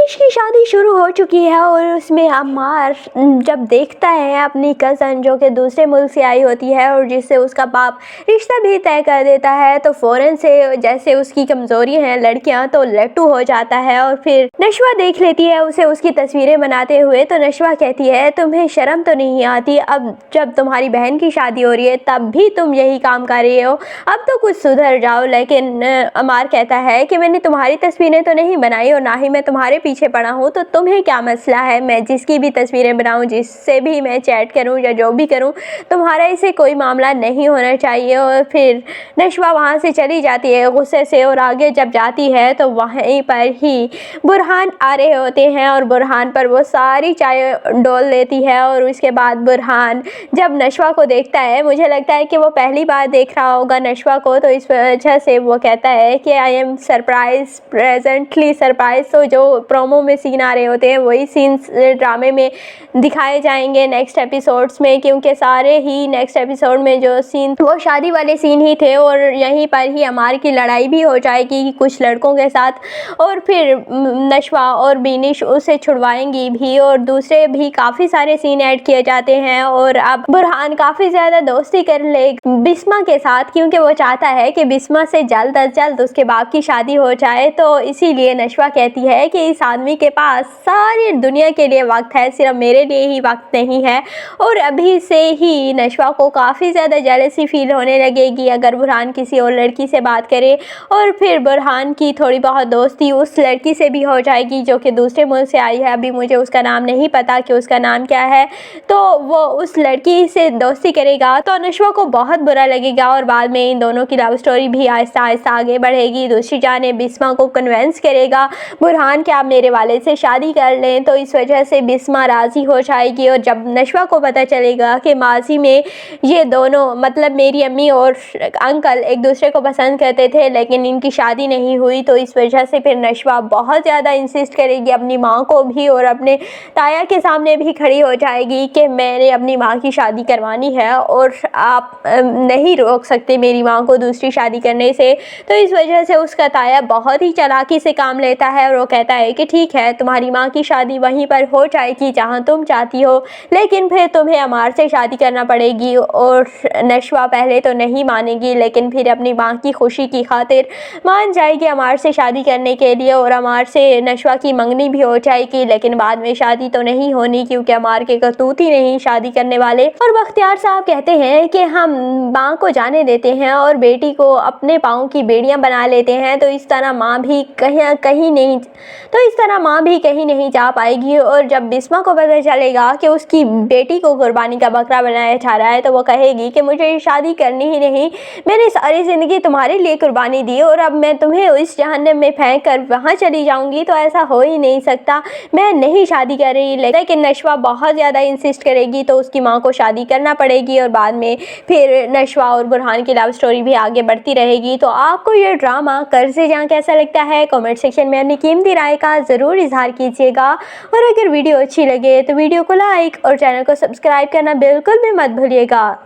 बिनिश की शादी शुरू हो चुकी है और उसमें अम्मार जब देखता है अपनी कज़न जो कि दूसरे मुल्क से आई होती है और जिससे उसका बाप रिश्ता भी तय कर देता है, तो फ़ौरन से जैसे उसकी कमज़ोरी हैं लड़कियां, तो लट्टू हो जाता है। और फिर नशवा देख लेती है उसे उसकी तस्वीरें बनाते हुए, तो नशवा कहती है तुम्हें शर्म तो नहीं आती? अब जब तुम्हारी बहन की शादी हो रही है तब भी तुम यही काम कर रही हो, अब तो कुछ सुधर जाओ। लेकिन अमार कहता है कि मैंने तुम्हारी तस्वीरें तो नहीं बनाई और ना ही मैं तुम्हारे पीछे पड़ा हूँ, तो तुम्हें क्या मसला है? मैं जिसकी भी तस्वीरें बनाऊँ, जिससे भी मैं चैट करूँ या जो भी करूँ, तुम्हारा इससे कोई मामला नहीं होना चाहिए। और फिर नशवा वहाँ से चली जाती है गुस्से से, और आगे जब जाती है तो वहीं पर ही बुरहान आ रहे होते हैं और बुरहान पर वो सारी चाय डोल देती है। और उसके बाद बुरहान जब नशवा को देखता है, मुझे लगता है कि वो पहली बार देख रहा होगा नशवा को, तो इस वजह से वो कहता है कि I am surprise, presently surprise. तो जो प्रोमो में सीन आ रहे होते हैं वही सीन्स ड्रामे में दिखाए जाएंगे नेक्स्ट एपिसोड्स में, क्योंकि सारे ही नेक्स्ट एपिसोड में जो सीन वो शादी वाले सीन ही थे। और यहीं पर ही अमार की लड़ाई भी हो जाएगी कुछ लड़कों के साथ, और फिर नशवा और बिनिश उसे छुड़वाएंगी भी, और दूसरे भी काफ़ी सारे सीन ऐड किए जाते हैं। और अब बुरहान काफ़ी ज़्यादा दोस्ती कर ले बिस्मा के साथ, क्योंकि वो चाहता है कि बिस्मा से जल्द अज जल्द उसके बाप की शादी हो जाए। तो इसीलिए नशवा कहती है कि इस आदमी के पास सारी दुनिया के लिए वक्त है, सिर्फ मेरे लिए ही वक्त नहीं है। और अभी से ही नशवा को काफ़ी ज़्यादा जेलसी फील होने लगेगी अगर बुरहान किसी और लड़की से बात करे, और फिर बुरहान की थोड़ी बहुत दोस्ती उस लड़की से भी हो जाएगी जो कि दूसरे मुल्क से आई है। अभी मुझे उसका नाम नहीं पता कि उसका नाम क्या है, तो वो उस लड़की से दोस्ती करेगा तो नशवा को बहुत बुरा लगेगा, और बाद में इन दोनों की लव स्टोरी भी आहिस्ता आहिस्ता आगे बढ़ेगी। दूसरी जाने बिस्मा को कन्वेंस करेगा बुरहान कि आप मेरे वाले से शादी कर लें, तो इस वजह से बिस्मा राज़ी हो जाएगी। और जब नशवा को पता चलेगा कि माजी में ये दोनों, मतलब मेरी अम्मी और अंकल, एक दूसरे को पसंद करते थे लेकिन इनकी शादी नहीं हुई, तो इस वजह से फिर नशवा बहुत ज़्यादा इंसिस्ट करेगी अपनी माँ को भी और अपने ताया के सामने भी खड़ी हो जाएगी कि मैंने अपनी माँ की शादी करवानी है और आप नहीं रोक सकते मेरी माँ को दूसरी शादी करने से। तो इस वजह से उसका ताया बहुत ही चालाकी से काम लेता है और वो कहता है कि ठीक है, तुम्हारी माँ की शादी वहीं पर हो जाएगी जहाँ तुम चाहती हो, लेकिन फिर तुम्हें अमार से शादी करना पड़ेगी। और नशवा पहले तो नहीं मानेगी, लेकिन फिर अपनी माँ की खुशी की खातिर मान जाएगी अमार से शादी करने के लिए, और अमार से नशवा की मंगनी भी हो जाएगी। लेकिन बाद में शादी तो नहीं होनी, क्योंकि अमार के करतूत ही नहीं शादी करने वाले। और बख्तियार साहब कहते हैं कि हम माँ को जाने देते हैं और बेटी को अपने पाँव की बेड़ियाँ बना लेते हैं, तो इस तरह माँ भी कहीं नहीं जा पाएगी। और जब बिस्मा को पता चलेगा कि उसकी बेटी को कुर्बानी का बकरा बनाया जा रहा है, तो वो कहेगी कि मुझे शादी करनी ही नहीं, मैंने सारी ज़िंदगी तुम्हारे लिए कुर्बानी दी और अब मैं तुम्हें इस जहन्नम में फेंक कर वहाँ चली जाऊँगी, तो ऐसा हो ही नहीं सकता, मैं नहीं शादी कर रही। लेकिन नशवा बहुत ज़्यादा इंसिस्ट करेगी, तो उसकी माँ को शादी करना पड़ेगी। और बाद में फिर नशवा और बुरहान की लव स्टोरी भी आगे बढ़ती रहेगी। तो आपको ये ड्रामा कर से जहाँ कैसा लगता है, कमेंट सेक्शन में अपनी कीमती राय का ज़रूर इजहार कीजिएगा। और अगर वीडियो अच्छी लगे तो वीडियो को लाइक और चैनल को सब्सक्राइब करना बिल्कुल भी मत भूलिएगा।